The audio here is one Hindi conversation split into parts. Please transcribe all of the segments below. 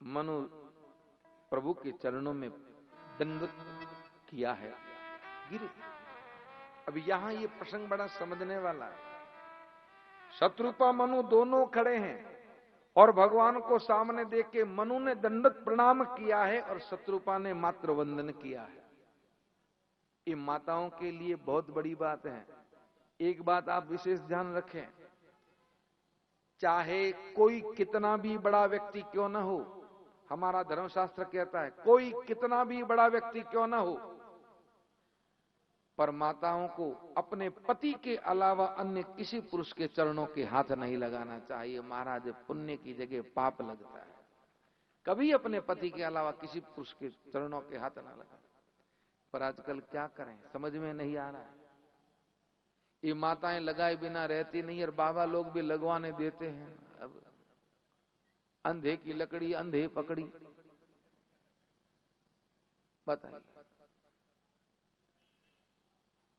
मनु प्रभु के चरणों में दंडवत किया है, गिरे। अब यहां ये प्रसंग बड़ा समझने वाला है। शत्रुपा मनु दोनों खड़े हैं और भगवान को सामने देख के मनु ने दंडवत प्रणाम किया है और शत्रुपा ने मात्र वंदन किया है। ये माताओं के लिए बहुत बड़ी बात है। एक बात आप विशेष ध्यान रखें, चाहे कोई कितना भी बड़ा व्यक्ति क्यों न हो, हमारा धर्मशास्त्र कहता है कोई कितना भी बड़ा व्यक्ति क्यों न हो, पर माताओं को अपने पति के अलावा अन्य किसी पुरुष के चरणों के हाथ नहीं लगाना चाहिए। महाराज, पुण्य की जगह पाप लगता है। कभी अपने पति के अलावा किसी पुरुष के चरणों के हाथ ना लगाए। पर आजकल क्या करें, समझ में नहीं आ रहा है। ये माताएं लगाए बिना रहती नहीं और बाबा लोग भी लगवाने देते हैं। अब अंधे की लकड़ी अंधे पकड़ी, बताइए।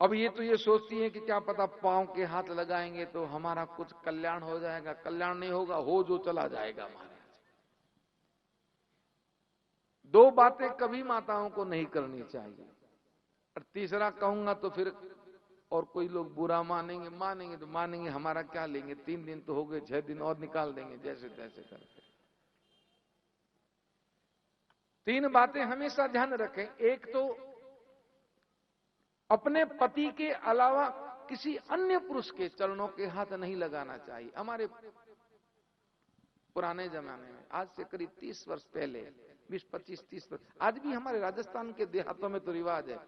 अब ये तो ये सोचती है कि क्या पता पांव के हाथ लगाएंगे तो हमारा कुछ कल्याण हो जाएगा। कल्याण नहीं होगा, हो जो चला जाएगा। महाराज, दो बातें कभी माताओं को नहीं करनी चाहिए। और तीसरा कहूंगा तो फिर और कोई लोग बुरा मानेंगे तो मानेंगे, हमारा क्या लेंगे। 3 दिन तो हो गए, 6 दिन और निकाल देंगे, जैसे तैसे करके। 3 बातें हमेशा ध्यान रखें। एक तो अपने पति के अलावा किसी अन्य पुरुष के चरणों के हाथ नहीं लगाना चाहिए। हमारे पुराने जमाने में, आज से करीब 30 वर्ष पहले, 20, 25, 30 वर्ष, आज भी हमारे राजस्थान के देहातों में तो रिवाज है,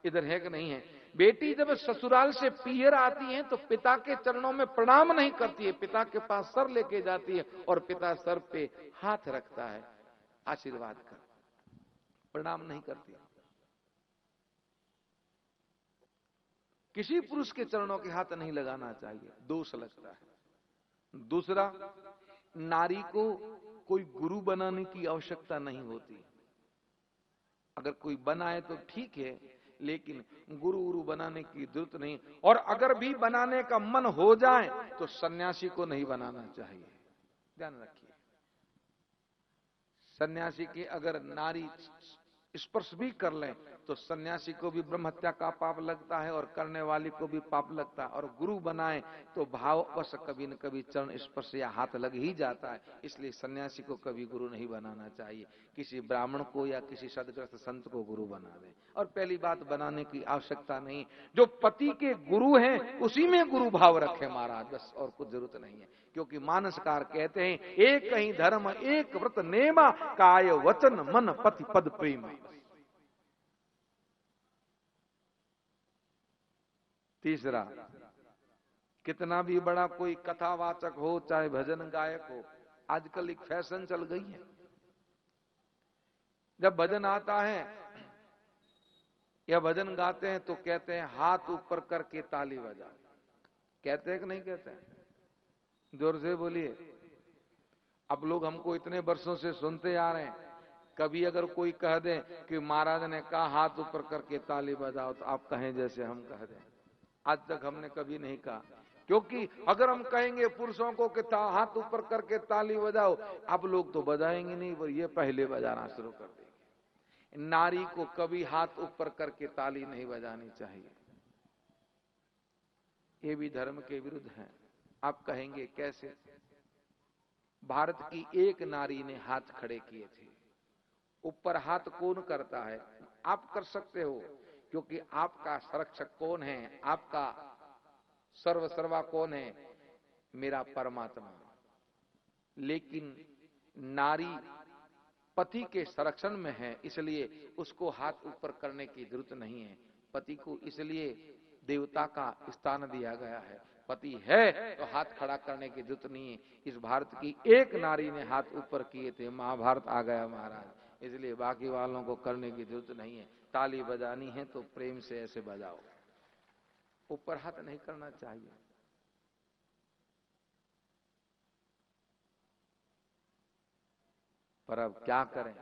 इधर है कि नहीं है, बेटी जब ससुराल से पीहर आती है तो पिता के चरणों में प्रणाम नहीं करती है, पिता के पास सर लेके जाती है और पिता सर पे हाथ रखता है आशीर्वाद का, प्रणाम नहीं करती। किसी पुरुष के चरणों के हाथ नहीं लगाना चाहिए, दोष लगता है। दूसरा, नारी को कोई गुरु बनाने की आवश्यकता नहीं होती। अगर कोई बनाए तो ठीक है, लेकिन गुरु बनाने की जरूरत नहीं। और अगर भी बनाने का मन हो जाए तो सन्यासी को नहीं बनाना चाहिए, ध्यान रखिए। सन्यासी के अगर नारी स्पर्श भी कर लें तो सन्यासी को भी ब्रह्म हत्या का पाप लगता है और करने वाली को भी पाप लगता है। और गुरु बनाए तो भाववश कभी न कभी चरण स्पर्श या हाथ लग ही जाता है। इसलिए सन्यासी को कभी गुरु नहीं बनाना चाहिए। किसी ब्राह्मण को या किसी सदग्रस्त संत को गुरु बना दें। और पहली बात, बनाने की आवश्यकता नहीं। जो पति के गुरु हैं उसी में गुरु भाव रखे महाराज, बस, और कुछ जरूरत नहीं है। क्योंकि मानसकार कहते हैं, एक ही धर्म एक व्रत नेमा, काय वचन मन पति पद प्रेम। तीसरा, कितना भी बड़ा कोई कथावाचक हो, चाहे भजन गायक हो, आजकल एक फैशन चल गई है, जब भजन आता है या भजन गाते हैं तो कहते हैं हाथ ऊपर करके ताली बजा। कहते हैं कि नहीं कहते हैं? जोर से बोलिए। अब लोग हमको इतने वर्षों से सुनते आ रहे हैं, कभी अगर कोई कह दे कि महाराज ने कहा हाथ ऊपर करके ताली बजाओ, तो आप कहें जैसे हम कह दें। आज तक हमने कभी नहीं कहा, क्योंकि अगर हम कहेंगे पुरुषों को कि हाथ ऊपर करके ताली बजाओ, अब लोग तो बजाएंगे नहीं, वो ये पहले बजाना शुरू कर देंगे। नारी को कभी हाथ ऊपर करके ताली नहीं बजानी चाहिए, ये भी धर्म के विरुद्ध है। आप कहेंगे कैसे? भारत की एक नारी ने हाथ खड़े किए थे। ऊपर हाथ कौन करता है? आप कर सकते हो, क्योंकि आपका संरक्षक कौन है? आपका सर्वा कौन है? मेरा परमात्मा। लेकिन नारी पति के संरक्षण में है, इसलिए उसको हाथ ऊपर करने की जरूरत नहीं है। पति को इसलिए देवता का स्थान दिया गया है। पति है तो हाथ खड़ा करने की जरूरत नहीं है। इस भारत की एक नारी ने हाथ ऊपर किए थे, महाभारत आ गया महाराज। इसलिए बाकी वालों को करने की जरूरत नहीं है। ताली बजानी है तो प्रेम से ऐसे बजाओ, ऊपर हाथ नहीं करना चाहिए। पर अब क्या करें?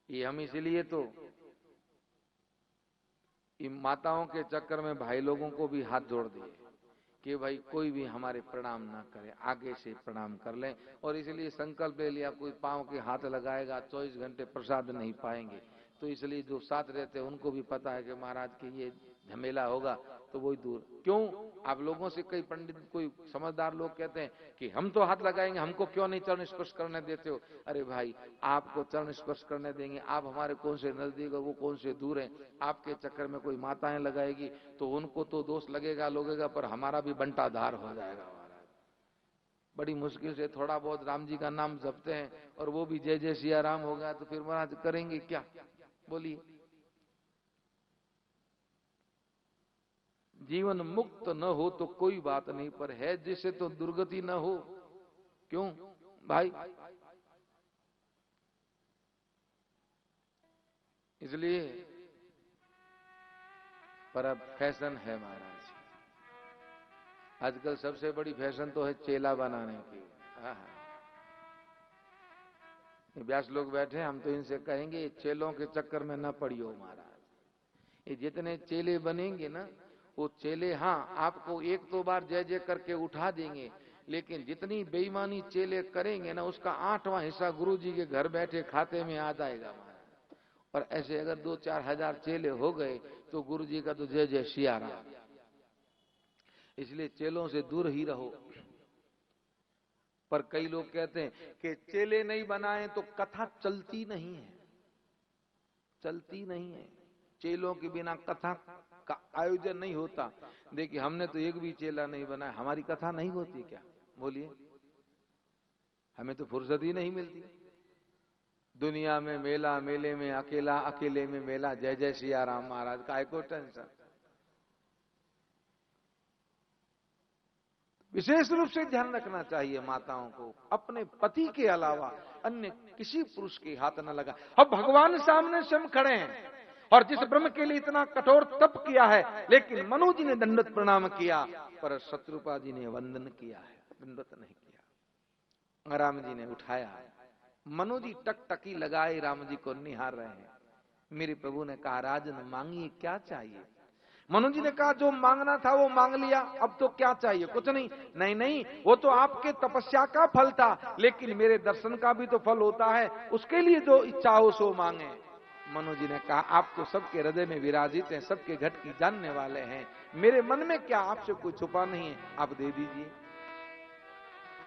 ये हम इसलिए तो इन माताओं के चक्कर में भाई लोगों को भी हाथ जोड़ दिए कि भाई कोई भी हमारे प्रणाम ना करे, आगे से प्रणाम कर लें। और इसलिए संकल्प ले लिया कोई पांव के हाथ लगाएगा 24 घंटे प्रसाद नहीं पाएंगे। तो इसलिए जो साथ रहते हैं उनको भी पता है कि महाराज की ये झमेला होगा, तो वही दूर। क्यों? आप लोगों से कई पंडित, कोई समझदार लोग कहते हैं कि हम तो हाथ लगाएंगे, हमको क्यों नहीं चरण स्पर्श करने देते हो? अरे भाई, आपको चरण स्पर्श करने देंगे, आप हमारे कौन से नजदीक हो, वो कौन से दूर हैं? आपके चक्कर में कोई माताएं लगाएगी तो उनको तो दोष लगेगा, पर हमारा भी बंटाधार हो जाएगा महाराज। बड़ी मुश्किल से थोड़ा बहुत राम जी का नाम जपते हैं और वो भी जय जय सिया राम हो गया, तो फिर महाराज करेंगे क्या? बोलिए। जीवन मुक्त न हो तो कोई बात नहीं, पर है जिसे तो दुर्गति न हो। क्यों भाई? इसलिए पर अब फैशन है महाराज, आजकल सबसे बड़ी फैशन तो है चेला बनाने की। व्यास लोग बैठे, हम तो इनसे कहेंगे चेलों के चक्कर में न पड़ियो महाराज। ये जितने चेले बनेंगे ना, वो चेले हाँ आपको एक दो बार जय जय करके उठा देंगे, लेकिन जितनी बेईमानी चेले करेंगे ना, उसका 8वां हिस्सा गुरु जी के घर बैठे खाते में आ जाएगा महाराज। और ऐसे अगर 2-4 हजार चेले हो गए तो गुरु जी का तो जय जय सिया राम। इसलिए चेलों से दूर ही रहो। पर कई लोग कहते हैं कि चेले नहीं बनाए तो कथा चलती नहीं है, चलती नहीं है, चेलों के बिना कथा का आयोजन नहीं होता। देखिए, हमने तो एक भी चेला नहीं बनाया, हमारी कथा नहीं होती क्या? बोलिए। हमें तो फुर्सत ही नहीं मिलती। दुनिया में मेला, मेले में अकेला, अकेले में मेला। जय जय सिया राम महाराज, काय को टेंशन। विशेष रूप से ध्यान रखना चाहिए माताओं को, अपने पति के अलावा अन्य किसी पुरुष के हाथ न लगा। अब भगवान सामने स्वयं खड़े हैं और जिस ब्रह्म के लिए इतना कठोर तप किया है, लेकिन मनु जी ने दंडवत प्रणाम किया, पर शत्रुपा जी ने वंदन किया है, दंडवत नहीं किया। राम जी ने उठाया। मनु जी टकटकी लगाए राम जी को निहार रहे हैं। मेरे प्रभु ने कहा, राजन मांगिए, क्या चाहिए? मनु जी ने कहा, जो मांगना था वो मांग लिया, अब तो क्या चाहिए? कुछ नहीं। नहीं नहीं, वो तो आपके तपस्या का फल था, लेकिन मेरे दर्शन का भी तो फल होता है, उसके लिए जो इच्छा हो सो मांगे। मनु जी ने कहा, आप तो सबके हृदय में विराजित हैं, सबके घट की जानने वाले हैं, मेरे मन में क्या आपसे कोई छुपा नहीं है, आप दे दीजिए।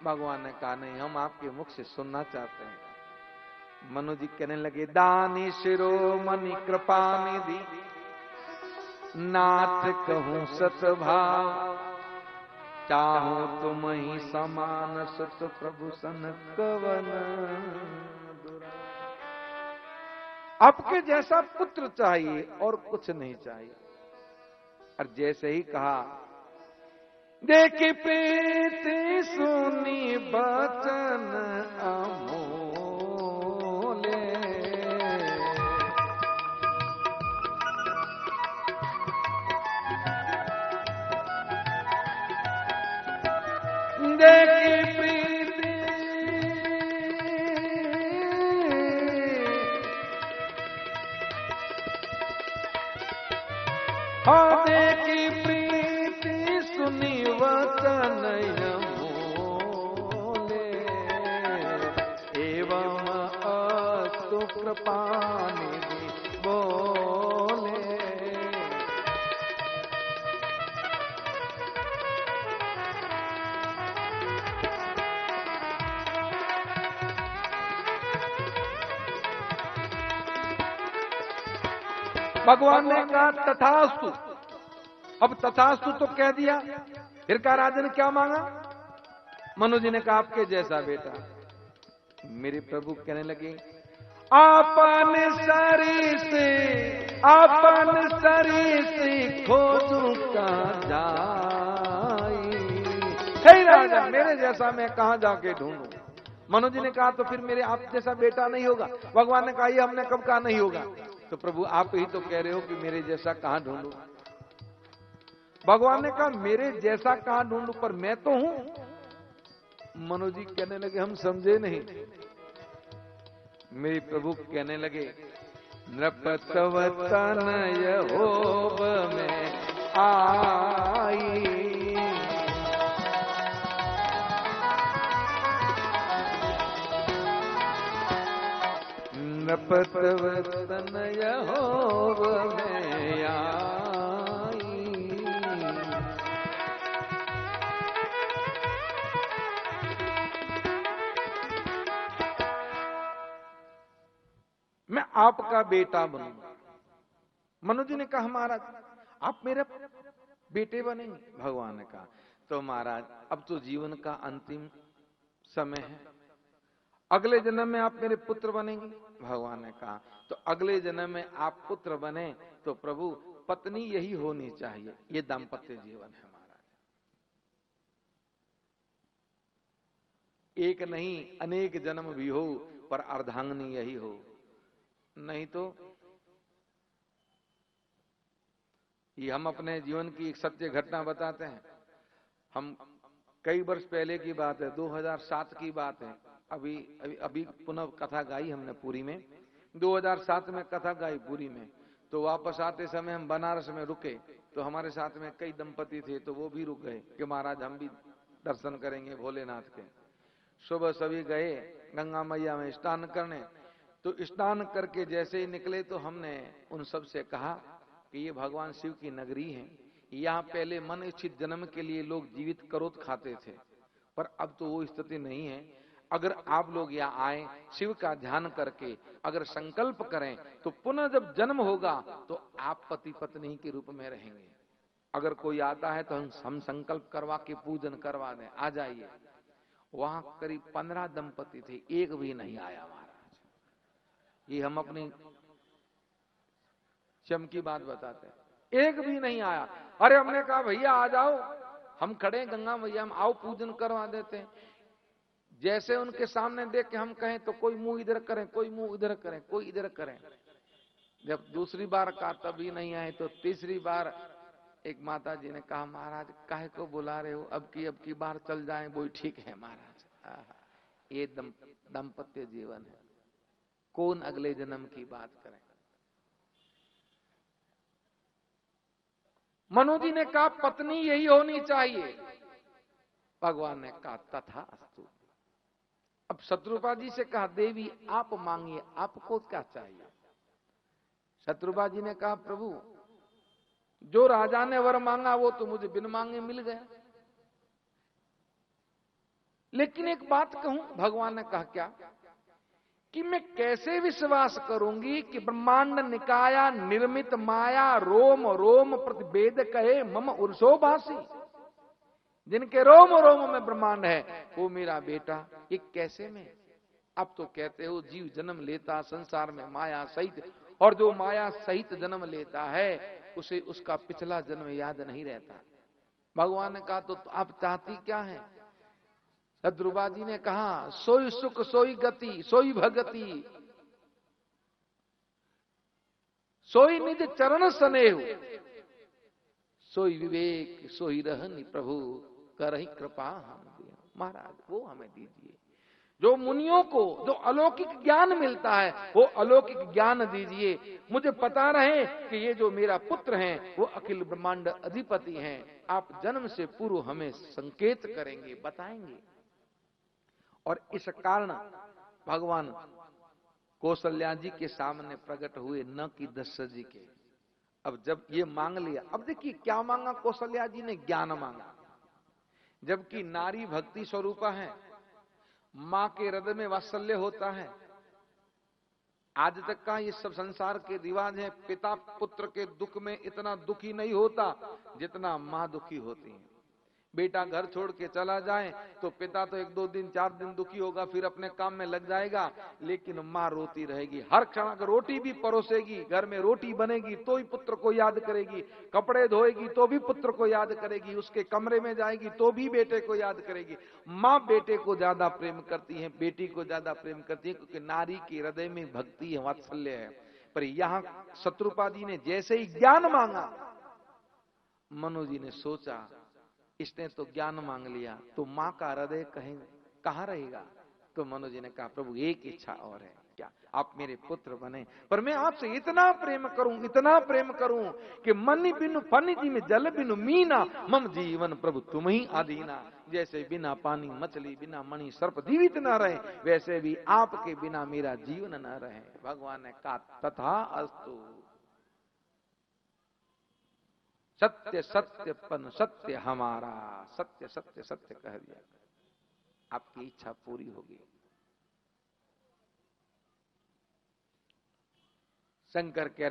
भगवान ने कहा, नहीं, हम आपके मुख से सुनना चाहते हैं। मनु जी कहने लगे, दानी शिरोमणि कृपा निधि नाथ कहूं सतभाव, चाहूं तुम ही समान सत प्रभु सन कवन। आपके जैसा पुत्र चाहिए और कुछ नहीं चाहिए। और जैसे ही कहा, देखी प्रीति सुनी बचन अमोले, देखी प्रीति हाँ, देखी प्रीति सुनी वचन अमोले, एवं अस्तु कृपा निधि बोले। भगवान ने कहा, तथास्तु। अब तथास्तु तो कह दिया, फिर कहा, राजन क्या मांगा? मनु जी ने कहा, आपके जैसा बेटा। मेरे प्रभु कहने लगे, आपन शरीर से खोजूं का जाई। हे राजा, मेरे जैसा मैं कहां जाके ढूंढूं? मनु जी ने कहा, तो फिर मेरे आप जैसा बेटा नहीं होगा। भगवान ने कहा, ये हमने कब कहा नहीं होगा? तो प्रभु आप ही तो कह रहे हो कि मेरे जैसा कहां ढूंढूं? भगवान ने कहा, मेरे जैसा कहां ढूंढूं, पर मैं तो हूं। मनु जी कहने लगे, हम समझे नहीं। मेरे प्रभु कहने लगे, नृपतव तनय होब में आई, नृपतव तनय होव में आई। मैं आपका बेटा बनूंगा। मनु जी ने कहा महाराज आप मेरे बेटे बनेंगे? भगवान ने कहा तो महाराज अब तो जीवन का अंतिम समय है, अगले जन्म में आप मेरे पुत्र बनेंगे। भगवान ने कहा तो अगले जन्म में आप पुत्र बने तो प्रभु पत्नी यही होनी चाहिए, ये दाम्पत्य जीवन है महाराज। एक नहीं अनेक जन्म भी हो पर अर्धांगिनी यही हो, नहीं तो ये हम अपने जीवन की एक सत्य घटना बताते हैं। हम कई वर्ष पहले की बात है, 2007 की बात है। अभी पुनः कथा गाई हमने पुरी में, 2007 में कथा गाई पुरी में। तो वापस आते समय हम बनारस में रुके, तो हमारे साथ में कई दंपति थे, तो वो भी रुक गए कि महाराज हम भी दर्शन करेंगे भोलेनाथ के। सुबह सभी गए गंगा मैया में स्नान करने। तो स्नान करके जैसे ही निकले तो हमने उन सब से कहा कि ये भगवान शिव की नगरी है, यहाँ पहले मन इच्छित जन्म के लिए लोग जीवित करोत खाते थे, पर अब तो वो स्थिति नहीं है। अगर आप लोग यहाँ आए शिव का ध्यान करके अगर संकल्प करें तो पुनः जब जन्म होगा तो आप पति पत्नी के रूप में रहेंगे। अगर कोई आता है तो हम संकल्प करवा के पूजन करवा दें, आ जाइए। वहां करीब 15 दंपति थे, एक भी नहीं आया महाराज। ये हम अपनी चम की बात बताते हैं, एक भी नहीं आया। अरे हमने कहा भैया आ जाओ, हम खड़े गंगा मैया में, आओ पूजन करवा देते हैं। जैसे उनके सामने देख के हम कहें तो कोई मुंह इधर करें, कोई मुंह इधर करें, कोई इधर करें। जब दूसरी बार कहा तभी नहीं आए, तो तीसरी बार एक माता जी ने कहा महाराज काहे को बुला रहे हो, अब की बार चल जाएं वो ठीक है महाराज। ये दाम्पत्य जीवन है, कौन अगले जन्म की बात करें। मनु जी ने कहा पत्नी यही होनी चाहिए। भगवान ने कहा तथास्तु। अब शत्रुपा जी से कहा देवी आप मांगिए, आपको क्या चाहिए। शत्रुपा जी ने कहा प्रभु जो राजा ने वर मांगा वो तो मुझे बिन मांगे मिल गया, लेकिन एक बात कहूं। भगवान ने कहा क्या, कि मैं कैसे विश्वास करूंगी कि ब्रह्मांड निकाया निर्मित माया रोम रोम प्रतिवेद कहे मम उर्सोभासी, जिनके रोम रोम में ब्रह्मांड है वो मेरा बेटा, ये कैसे में। अब तो कहते हो जीव जन्म लेता संसार में माया सहित, और जो माया सहित जन्म लेता है उसे उसका पिछला जन्म याद नहीं रहता। भगवान ने कहा तो आप चाहती क्या है। शत्रुपा जी ने कहा सोई सुख सोई गति सोई भगति सोई निज चरण स्नेह सोई विवेक सोई रहनी प्रभु करहि कृपा हम दिया। महाराज वो हमें दीजिए, जो मुनियों को जो अलौकिक ज्ञान मिलता है वो अलौकिक ज्ञान दीजिए। मुझे पता रहे कि ये जो मेरा पुत्र हैं वो अखिल ब्रह्मांड अधिपति हैं। आप जन्म से पूर्व हमें संकेत करेंगे, बताएंगे। और इस कारण भगवान कौशल्या जी के सामने प्रकट हुए, न कि दशरथ जी के। अब जब ये मांग लिया, अब देखिए क्या मांगा कौशल्या जी ने, ज्ञान मांगा। जबकि नारी भक्ति स्वरूपा है, मां के हृदय में वात्सल्य होता है। आज तक का ये सब संसार के रिवाज है, पिता पुत्र के दुख में इतना दुखी नहीं होता जितना मां दुखी होती है। बेटा घर छोड़ के चला जाए तो पिता तो 1-2 दिन 4 दिन दुखी होगा, फिर अपने काम में लग जाएगा, लेकिन मां रोती रहेगी हर क्षण। अगर रोटी भी परोसेगी, घर में रोटी बनेगी तो ही पुत्र को याद करेगी, कपड़े धोएगी तो भी पुत्र को याद करेगी, उसके कमरे में जाएगी तो भी बेटे को याद करेगी। मां बेटे को ज्यादा प्रेम करती है, बेटी को ज्यादा प्रेम करती है, क्योंकि नारी के हृदय में भक्ति है, वात्सल्य है। पर यहां शत्रुपा जी ने जैसे ही ज्ञान मांगा, मनु जी ने सोचा इसने तो ज्ञान मांग लिया तो मां का हृदय कहां रहेगा। तो मनु जी ने कहा प्रभु एक इच्छा और है, क्या, आप मेरे पुत्र बने, पर मैं आपसे इतना प्रेम करूं, इतना प्रेम करूं कि मन बिनु फन जी में जल बिनु मीना, मम जीवन प्रभु तुम ही अधीना। जैसे बिना पानी मछली, बिना मणि सर्प जीवित न रहे, वैसे भी आपके बिना मेरा जीवन न रहे। भगवान ने कहा तथा अस्तु। सत्य सत्य पन सत्य हमारा, सत्य सत्य सत्य कह दिया, आपकी इच्छा पूरी होगी। शंकर कह